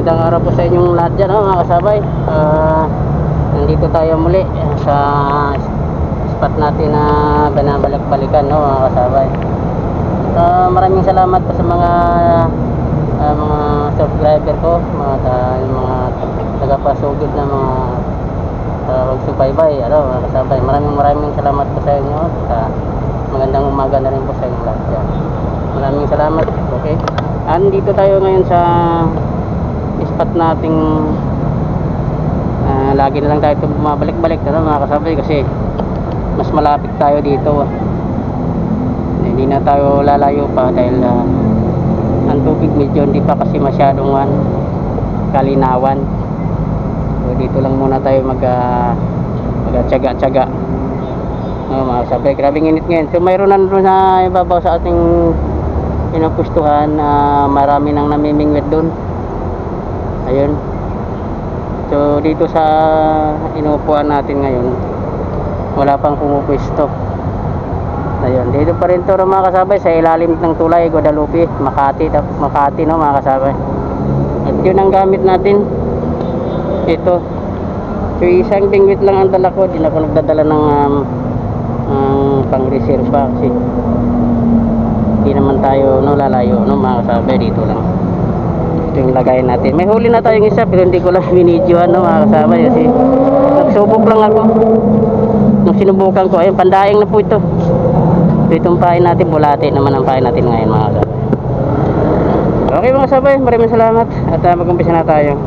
Magandang araw po sa inyong lahat dyan, mga kasabay. Nandito tayo muli sa spot natin na binabalik-balikan, mga kasabay. Maraming salamat po sa mga subscriber ko, mga tagapasugid na mga magsubaybay, mga kasabay. Maraming salamat po sa inyo. Magandang umaga na rin po sa inyo lahat dyan. Maraming salamat. Okay, andito tayo ngayon sa spot nating lagi na lang tayo bumabalik-balik, mga kasabay, kasi mas malapit tayo dito. Hindi na tayo lalayo pa dahil ang tubig medyo hindi pa kasi masyadong kalinawan. So dito lang muna tayo magtyaga-tyaga, mga kasabay. Grabing init ngayon. So mayroon na doon na ibabaw sa ating pinupustuhan, marami nang namimingwit doon. Ayun. So dito sa inuupuan natin ngayon, wala pang pumupwesto. Ayun, dito pa rin to, mga kasabay, sa ilalim ng tulay Guadalupe, Makati, mga kasabay. At yun ang gamit natin ito. So isang bingwit lang ang dala ko, di na ako nagdadala ng pang reserva kasi hindi naman tayo lalayo, mga kasabay. Dito lang ito yung lagay natin. May huli na tayong isa pero hindi ko lang binidyoan, mga kasabay, kasi nagsubok lang ako nung sinubukan ko. Ayun, pandaing na po ito. Itong pain natin, bulati naman ang pain natin ngayon, mga kasabay. Okay, mga kasabay, maraming salamat at mag-umpisa na tayo.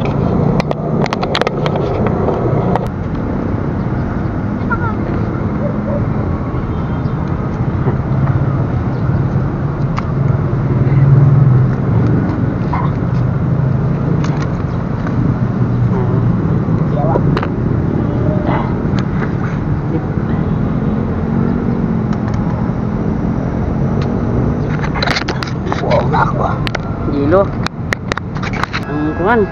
Gilo ang kuhan.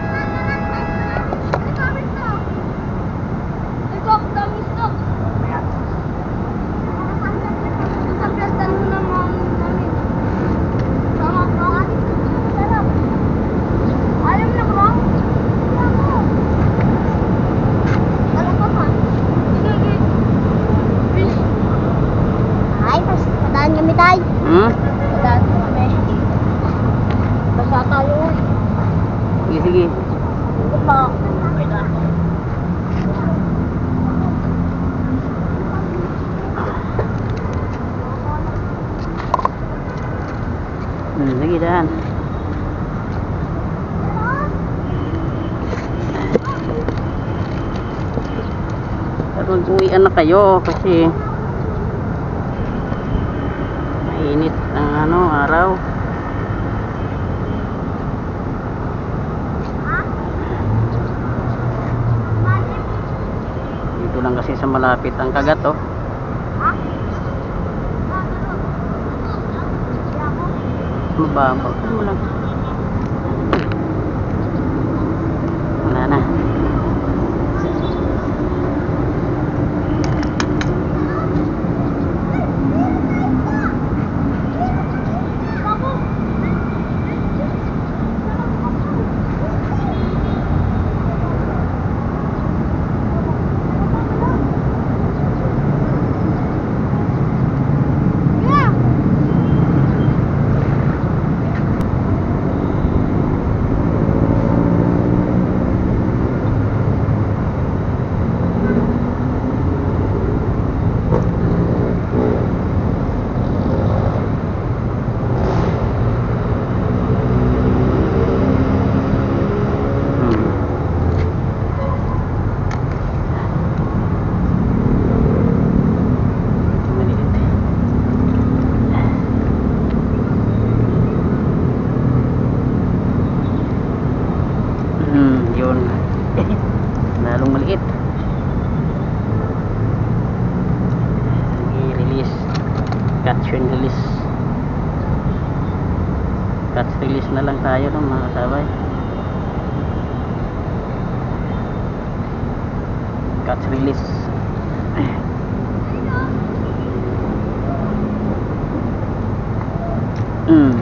Sige. Sige dan. Mag-uwian na kayo kasi mainit ang araw. Lang kasi sa malapit ang kagat, mababaw mo lang. Wala na. Lalong maliit. I-release, catch and release. Catch release na lang tayo, mga kasabay. Catch release. Yun.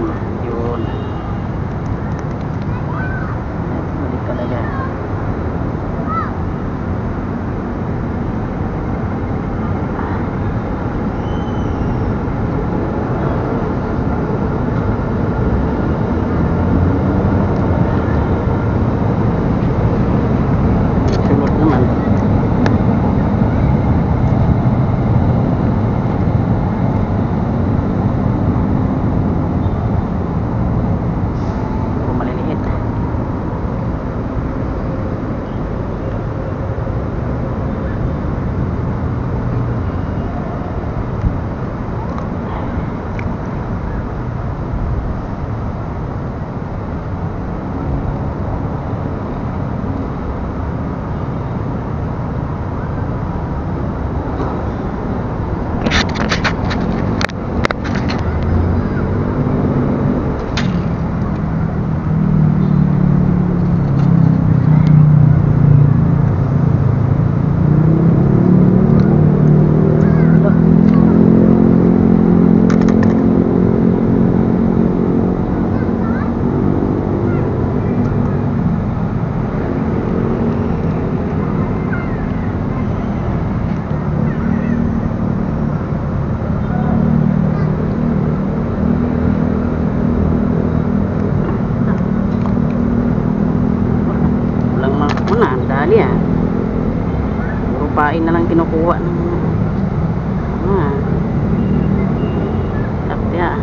Kadali ah. Puro pain na lang kinukuha ng tapya.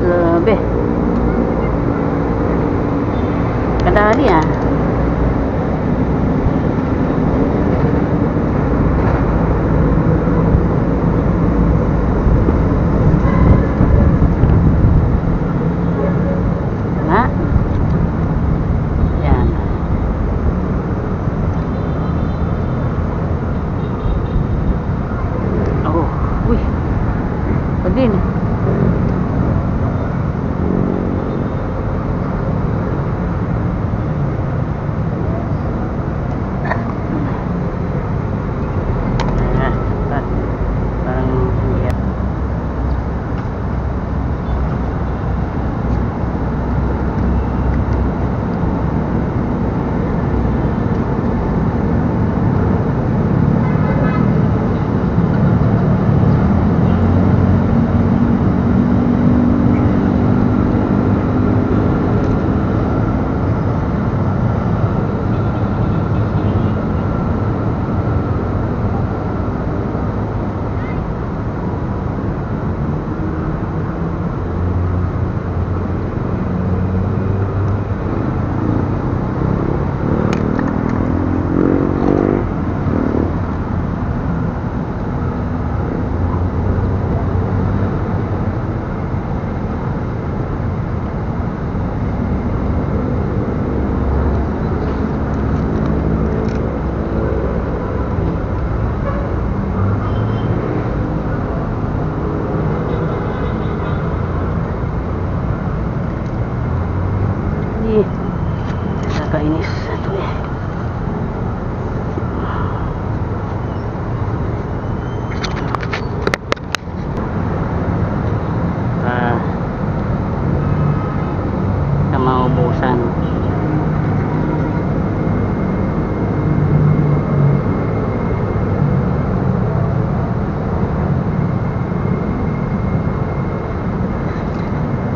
Grabe. Kadali ah. Na. Yan. Oh, uy. Padin. Nakakainis ito eh. Maubusan.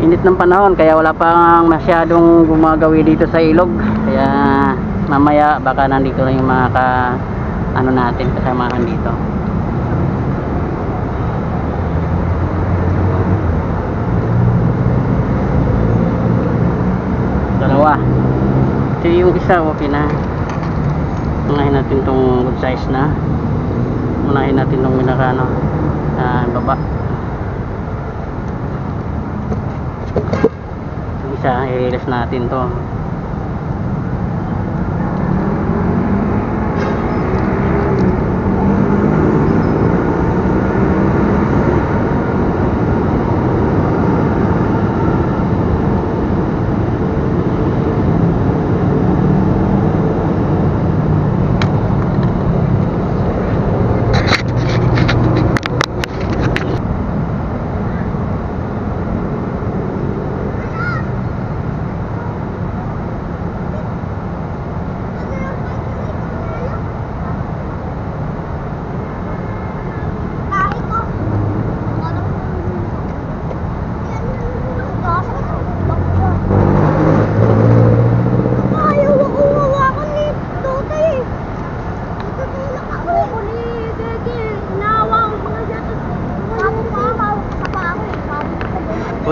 Init ng panahon kaya wala pang masyadong gumagawi dito sa ilog, kaya mamaya baka nandito na yung mga ano natin, kasamahan dito. Dalawa. So yung isa okay na. Unahin natin tong good size na. Unahin natin tong minakano baba. Isa, i-release natin to.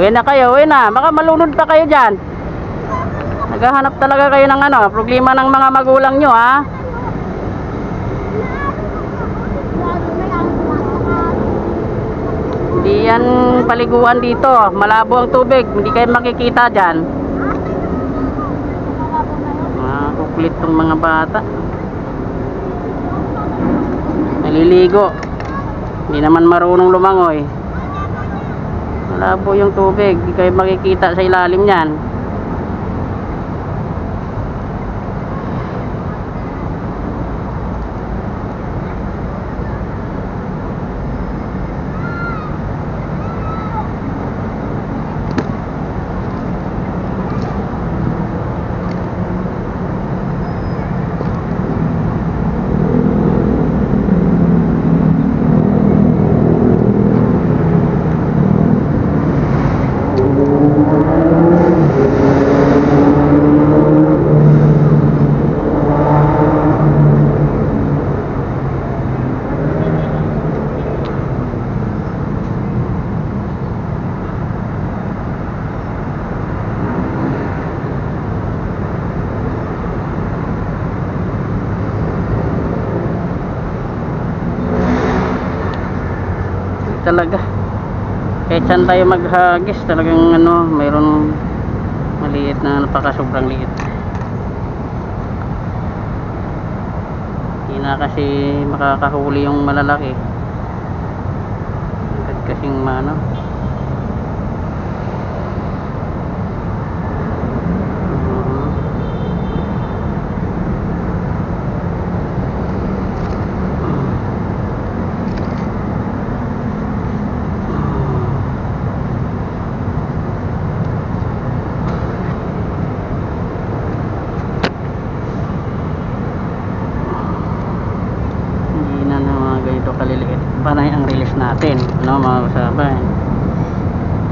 Uwi na kayo, uwi na. Baka malunod pa kayo dyan. Naghahanap talaga kayo ng ano, problema ng mga magulang nyo, ha? Hindi yan paliguan dito. Malabo ang tubig. Hindi kayo makikita dyan. Kukulit tong mga bata. Naliligo. Hindi naman marunong lumangoy. Malabo yung tubig. Hindi kayo makikita sa ilalim yan. Talaga kahit saan tayo maghagis talagang ano, mayroon maliit na napaka sobrang liit. Hindi na kasi makakahuli yung malalaki kasing ano. Kaliliit panay ang release natin, no mga kasabay.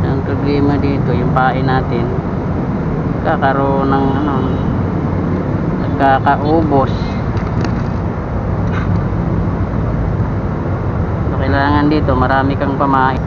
Ang problema dito yung pain natin kakaroon ng ano, nagkakaubos. So, kailangan dito marami kang pamain.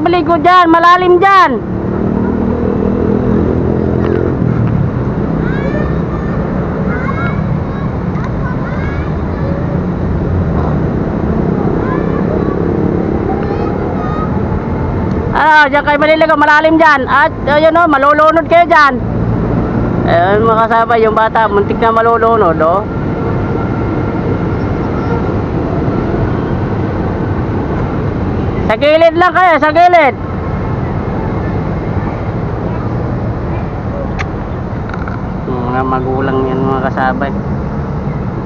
Maligo dyan, malalim dyan. Diyan kayo maliligo, malalim dyan. At ayun o, malulunod kayo dyan. Ayun mga kasabay, yung bata muntik na malulunod o. Sa gilid lang kayo, sa gilid. Mga magulang yan mga kasabay.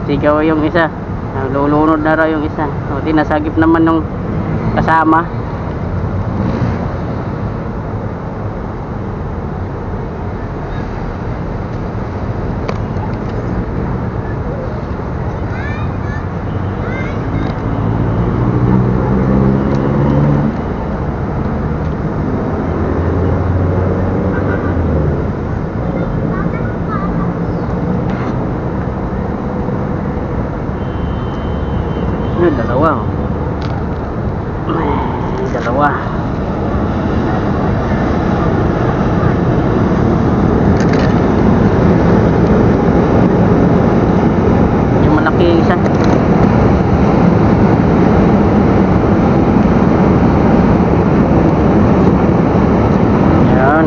Sigaw yung isa, lulunod na raw yung isa. O, tinasagip naman nung kasama. Dalawa. Dalawa. Yung malaki isa. Yan.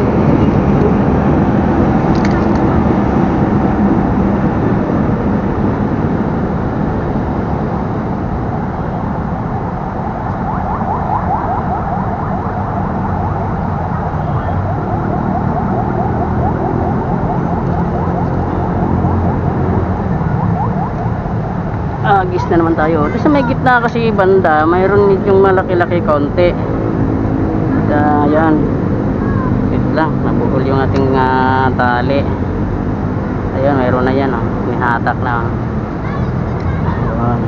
na naman tayo. Tapos sa may gitna kasi banda, mayroon medyo malaki-laki konti. Ayan. Wait lang, nabuhol yung ating tali. Ayan, mayroon na yan. May hatak na. Ayan.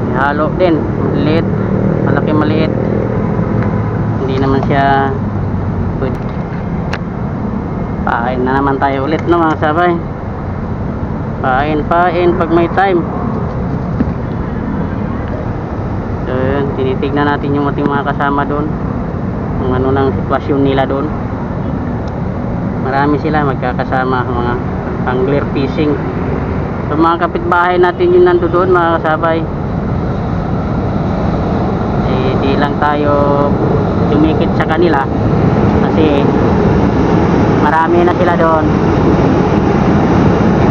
May halo din. Maliit. Malaki maliit. Hindi naman siya pwede. Pain na naman tayo ulit, no mga sabay. Pain pag may time. So yun, tinitignan natin yung ating mga kasama doon, kung ano ng sitwasyon nila doon. Marami sila magkakasama, mga angler fishing. So mga kapitbahay natin yung nandoon, mga kasabay. Eh, di lang tayo dumikit sa kanila kasi marami na sila doon.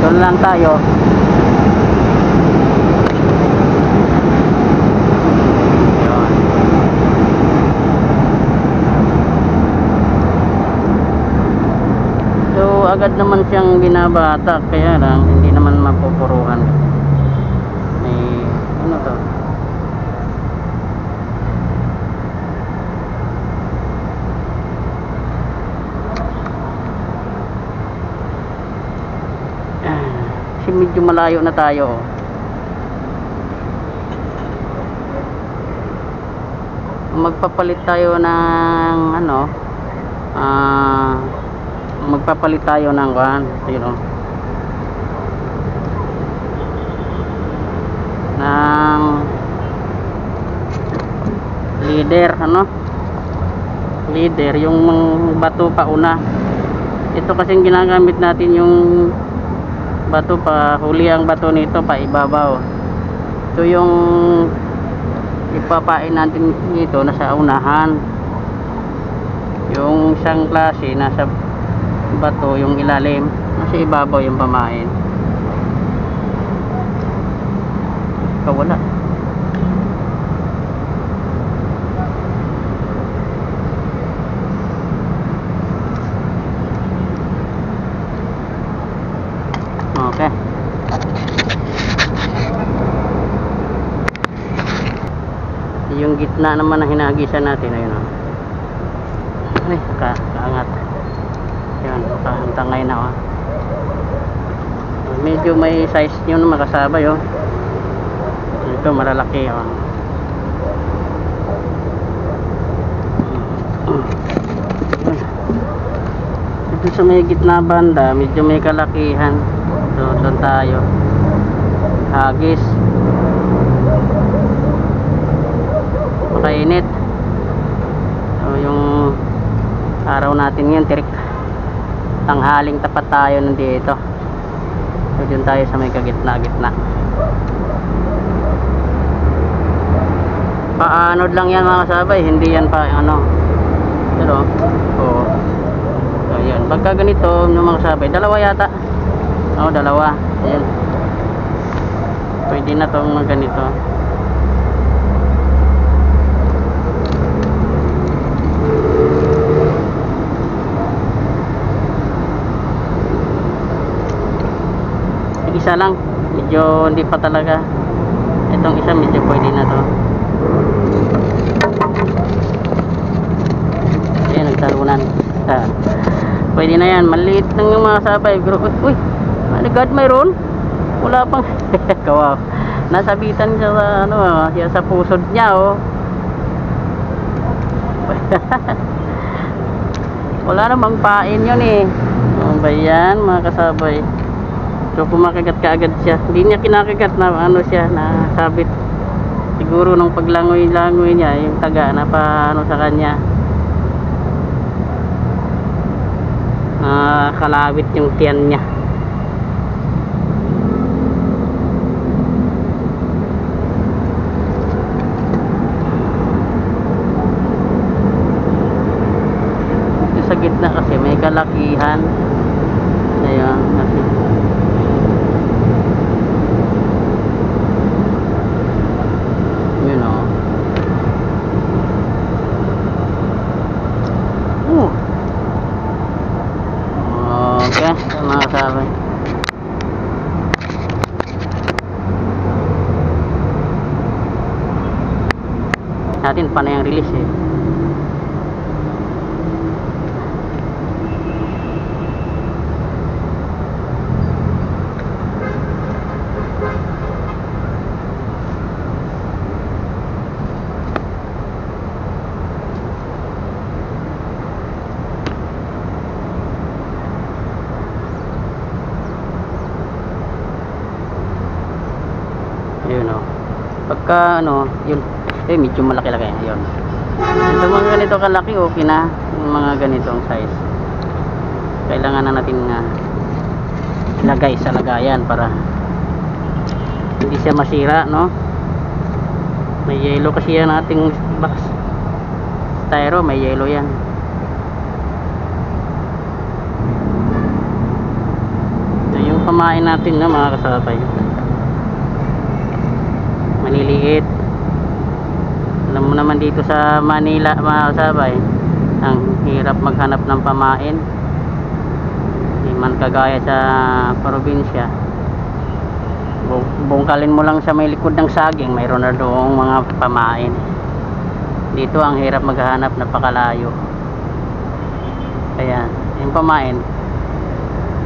Doon lang tayo. Yun. So agad naman siyang binabata, kaya lang hindi naman mapupuruhan. May ano to, medyo malayo na tayo. Magpapalit tayo ng ano, magpapalit tayo ng ng leader, leader, yung bato pa una. Ito kasing ginagamit natin, yung bato pa huli, ang bato nito pa ibabaw. So yung ipapain natin dito nasa unahan, yung isang klase nasa bato, yung ilalim nasa ibabaw yung pamain. Wala. Okay. Yung gitna naman na hinagisan natin, ayun o. Ay, kaangat. Yan, kahantangay na o. Medyo may size nyo na makasabay o. Ito malalaki o. Ito sa may gitna banda, medyo may kalakihan. So doon tayo. Hagis. Makainit. So yung araw natin ngayon, tirik. Tanghaling tapat tayo nandito. So doon tayo sa may kagitna-gitna. Paanod lang yan mga kasabay, hindi yan pa ano. Pero oo. So yan, pagka ganito ng mga kasabay, dalawa yata. Dalawa. Ayan. Pwede na itong ganito. Isa lang. Medyo hindi pa talaga. Itong isa medyo pwede na to. Ayan, nagtalunan. Pwede na yan. Maliit lang yung mga sabay. Uy! My God, mayroon? Wala pang kawaw. Nasabitan siya sa siya sa pusod niya oh. Wala namang pain yun eh. Ano ba yan mga kasabay? So kumakagat ka agad siya. Hindi niya kinakagat na siya, nasabit. Siguro nung paglangoy-langoy niya, yung taga na sa kanya. Kalawit yung tiyan niya. Sa gitna kasi may kalakihan. Ayan, kasi yun o. Okay, mga kasama. sa atin panay ang release eh. Ayun o. Pagka ano, yun, medyo malaki-laki. Ayun. Sa mga ganito kalaki, okay na. Yung mga ganitong size. Kailangan na natin ilagay sa lagayan para hindi siya masira, no? May yellow kasi yan ating box. Styro, may yellow yan. Ito yung pamain natin na mga kasabay. Maliliit. Alam mo naman dito sa Manila mga kasabay, ang hirap maghanap ng pamain. Hindi man kagaya sa probinsya. Bungkalin mo lang sa may likod ng saging, mayroon na doong mga pamain. Dito ang hirap maghanap, napakalayo. Kaya yung pamain,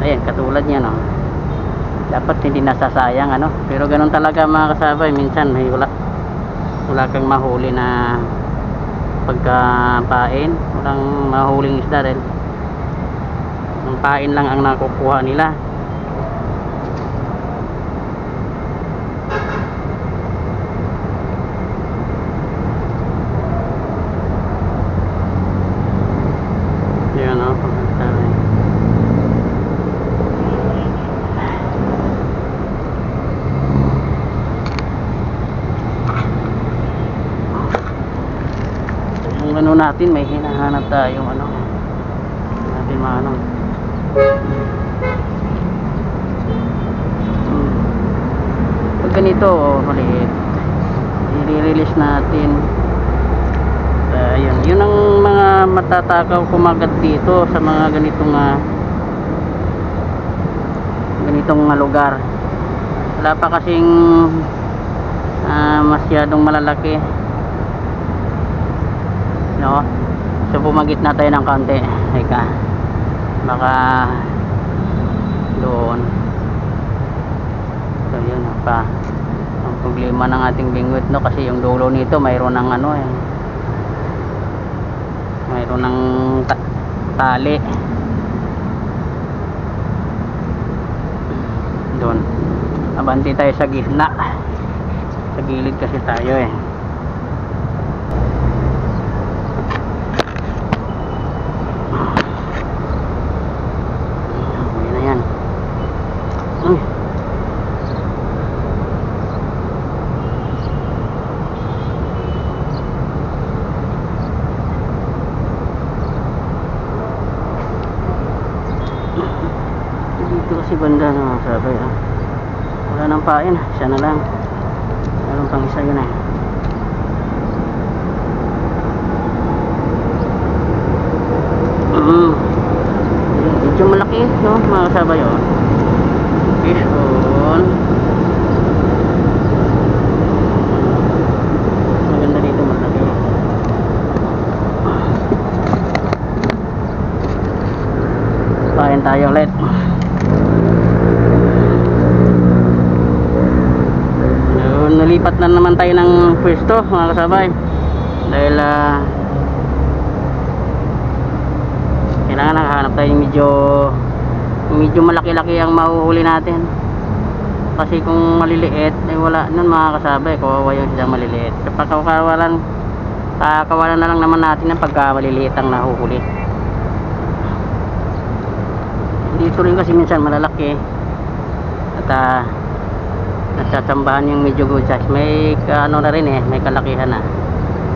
ayan, katulad niya, no? Dapat hindi nasasayang, ano? Pero ganun talaga mga kasabay, minsan may wala kang mahuli na pagkapain, walang mahuling isda dahil ang pain lang ang nakukuha nila. Yan o, pagkasabay. Yung ano natin, may hinahanap tayong ano natin maano. Pag ganito, maliit, i-release natin. Ayun, yun ang mga matatakaw kumagat dito sa mga ganitong lugar. Wala pa kasing masyadong malalaki, no? So bumagit na tayo ng kaunti. Ika, baka doon. So yun pa ang problema ng ating bingwit, no? Kasi yung dulo nito mayroon ng ano eh, mayroon ng tali doon. Abanti tayo sa gitna, sa gilid kasi tayo eh. Ayan na yan. Dito kasi banda na sabi wala nang pain, siya na lang. Meron pang isa yun eh. Medyo malaki, no, mga kasabay, oh. Fish on. Maganda dito, malaki. Pain tayo ulit. Nalipat na naman tayo ng pwesto mga kasabay dahil kailangan nakahanap tayo medyo malaki-laki ang mahuhuli natin, kasi kung maliliit ay wala nun mga kasabay, kawawa yung isang maliliit. Kapag kakawalan na lang naman natin ng pagka maliliit ang nahuhuli. Dito rin kasi minsan malalaki at nagsasambahan yung medyo good size. May ano na rin eh, may kalakihan na,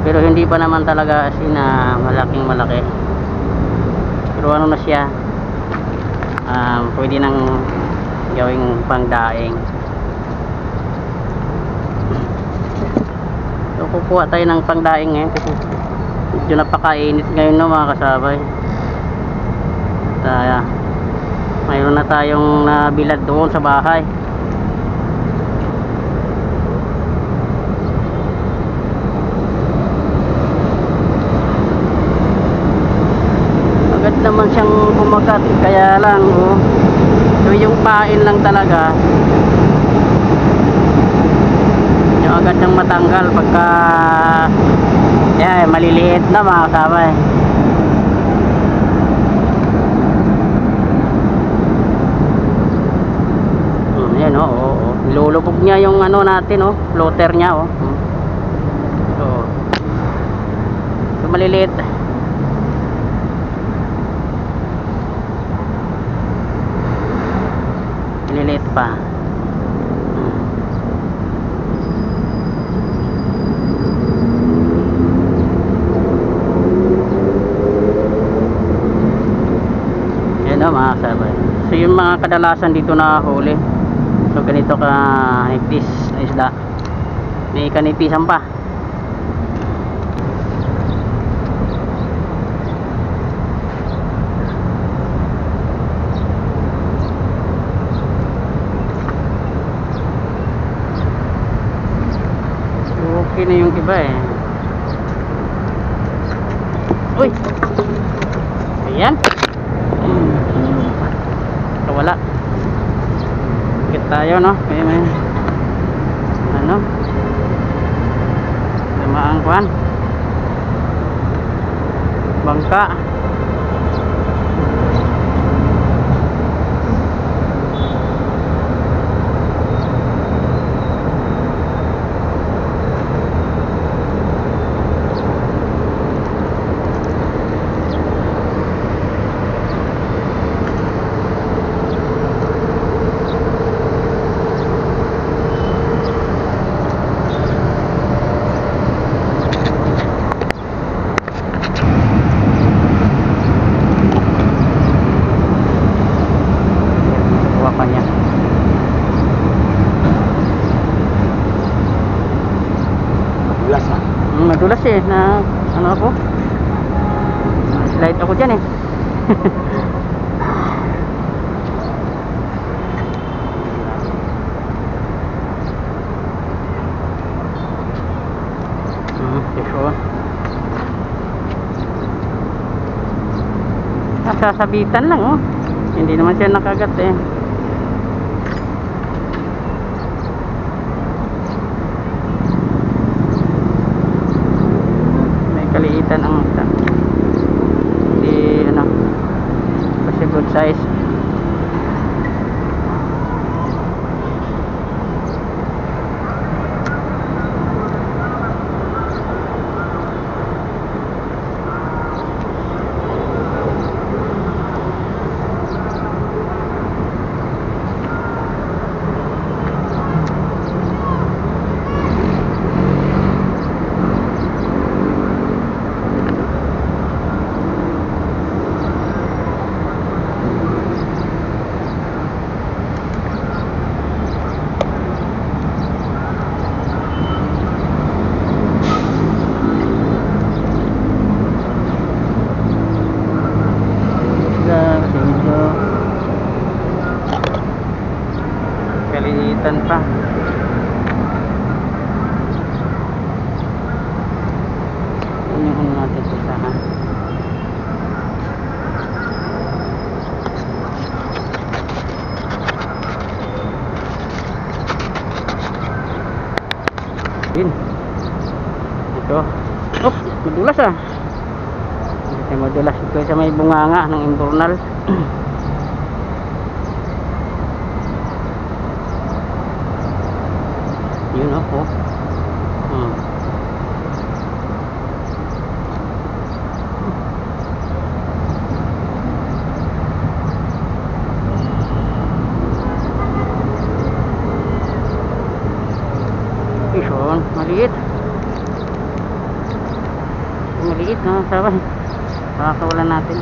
pero hindi pa naman talaga as in malaking malaki. Pero ano na siya, pwede nang gawing pangdaing. So kukuha tayo ng pangdaing ngayon kasi medyo napakainit ngayon, no, mga kasabay. At mayroon na tayong nabilad doon sa bahay. kaya lang oh. So yung pain lang talaga yung agad nang matanggal pagka maliliit na mga kasama eh. Yan oh. Lulubog niya yung ano natin oh, floater niya oh. So maliliit. Maliliit pa. Yan oh mga kasabay. So yung mga kadalasan dito na huli. So ganito ka nipis na isda. May kanipisan pa. Okay na yung iba eh. Uy! Ayan. Wala. Ikit tayo no. May ano? Lamaang kwan. Bangka. Madulas eh na ano ako, slide ako dyan eh. Sasabitan lang oh, hindi naman siya nakagat eh. Kaliitan ang hindi ano kasi good size. Kaliitan pa. Yung natin ito sana. Yun. Ito. Oh, madulas ah. Ito madulas ito sa may bunganga ng imbornal. Yun ako. Ison, maliit. Maliit na sabay. Pakakawalan natin.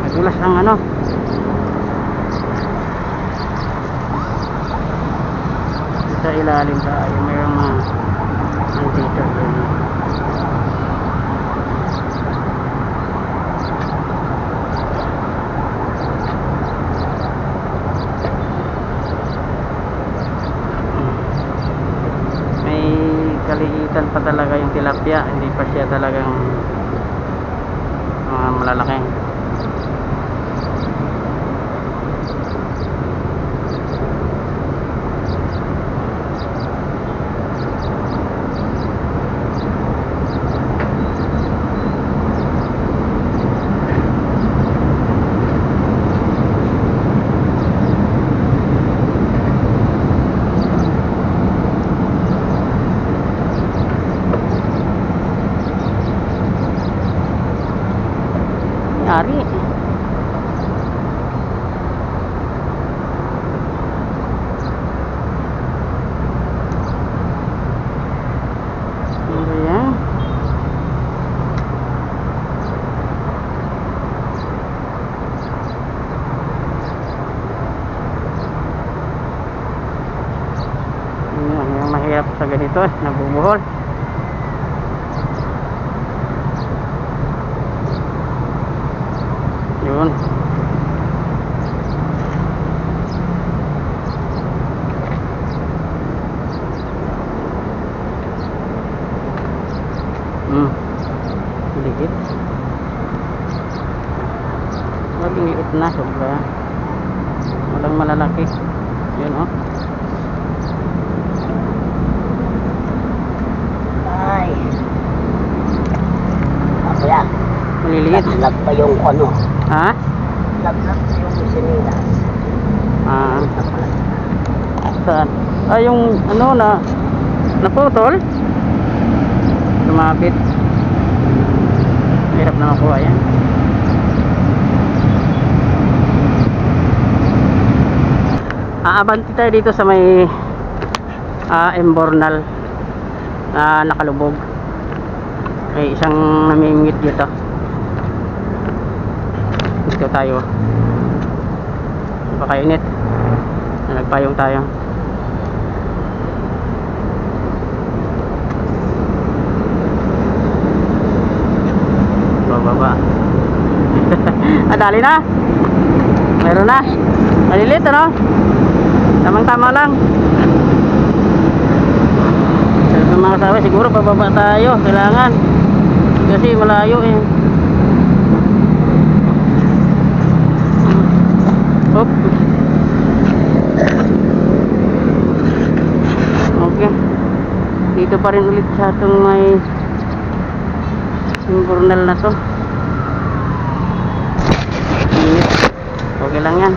Madulas ang ano. Sa ilalim tayo mayroong mga andito doon. May kaliitan pa talaga yung tilapia, hindi pa siya talagang malalaki. Ari. Ano yan? Yung mahirap sa ganito, nabubuhol. Yun. Liit. Maling liit na sobra. Walang malalaki. Yun oh. Ay. Ako yan. Maliliit. Naglag pa yung ano. Ha? Naglag pa yung sinila. Saan? Yung ano na naputol? Lumapit. Hirap na makuha yan. Aabanti tayo dito sa may Embornal na nakalubog. May isang namimingit dito. Dito tayo. Napakainit. Nagpayong tayo. Baba. Dali na. Meron na. Malilit ano? Tamang tama lang. Sa mga kasawa siguro bababa tayo. Kailangan. Kasi malayo eh. Hop. Okay. Dito pa rin ulit sa itong may Embornal na to. Init. Okay lang yan.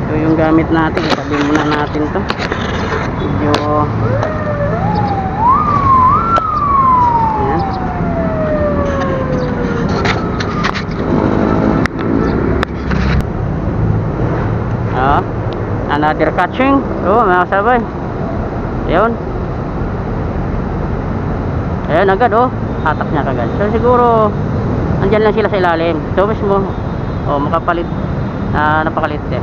Ito yung gamit natin. Itabi muna natin to. Medyo yan. Another catching. Mga kasabay. Ayun. Ayan agad hatak niya kagad. So siguro andyan lang sila sa ilalim. So mismo makapalit napakalit eh.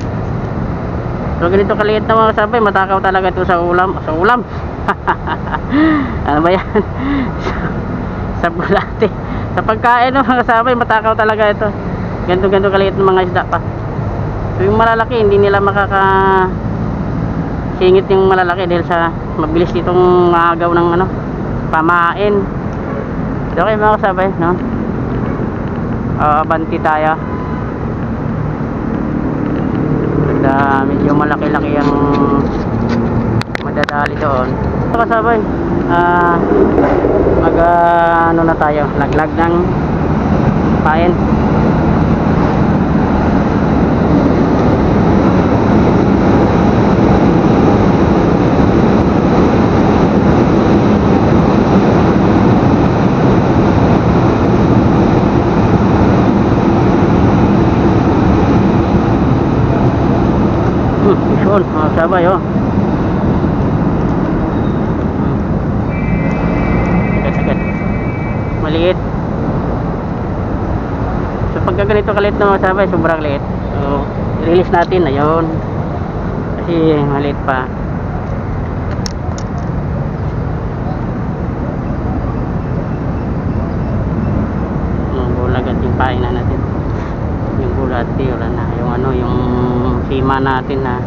So ganito kaliit na mga kasabay, matakaw talaga ito sa ulam. Ano ba yan? Sa bulate. Sa pagkain mga kasabay, matakaw talaga ito. Ganito kaliit ng mga isda pa. So yung malalaki hindi nila singit yung malalaki dahil sa mabilis itong magaw ng pamain. Okay mga kasabay, no? Abanti tayo. Medyo malaki-laki ang madadali doon. Mga kasabay, ano na tayo, laglag ng pain. Mga sabay agad maliit. So pagka ganito kaliit na mga sabay, sobrang liit. So i-release natin. Ayun, kasi maliit pa. Bulagat yung pain na natin. Yung bulati wala na. Yung sima natin na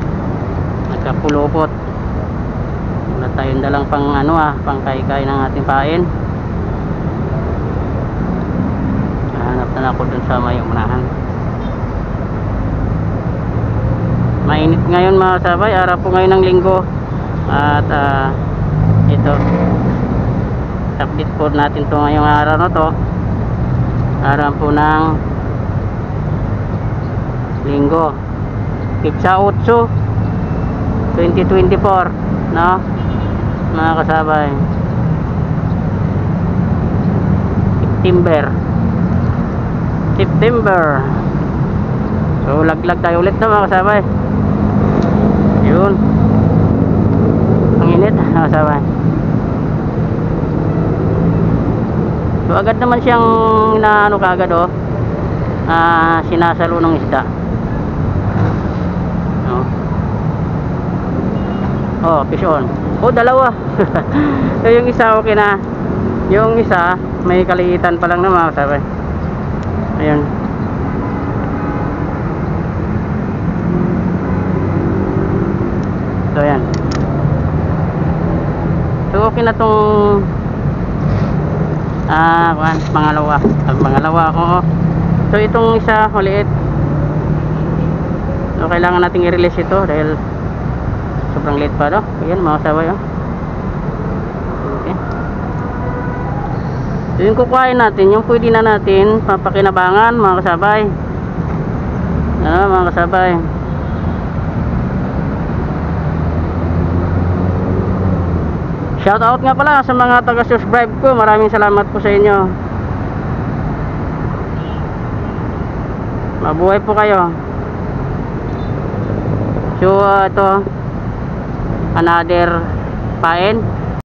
nagkapulupot. tayong dalang pang pang kay ng ating pain. Hanap na ako dun sa may unahan. Mainit ngayon mga kasabay, araw po ngayon ng linggo. At ito, update po natin to ngayong araw na to, araw po ng linggo, Pizza 8 2024, no mga kasabay. September. So laglag tayo ulit na mga kasabay. Yun, ang init mga kasabay. So agad naman siyang kagad sinasalo ng isda. Fish on. Dalawa. So yung isa okay na. Yung isa may kaliitan pa lang na mga kasabay. Ayun. So yan. So okay na tong pangalawa ko. So itong isa maliit. So kailangan nating i-release ito dahil sobrang liit pa ayan mga kasabay okay. So yung kukuhain natin, yung pwede na natin papakinabangan mga kasabay. Mga kasabay, shout out nga pala sa mga taga-subscribe ko. Maraming salamat po sa inyo. Mabuhay po kayo. So ito another pain.